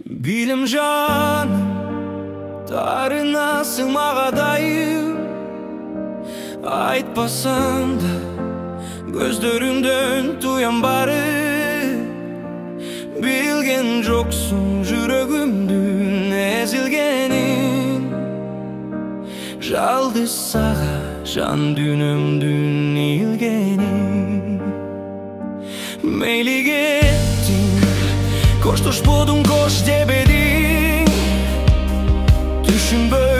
Bilimcan tarına sığmağadayım. Айтпасам da gözlerinden duyan bari. Bilgen joksun жүрөгүмдүн ezilgenin. Жалдыз сага жан дүйнөмдүн илгенин. Мейли кеттиң, коштошподуң кош дебедиң. Түшүнбөй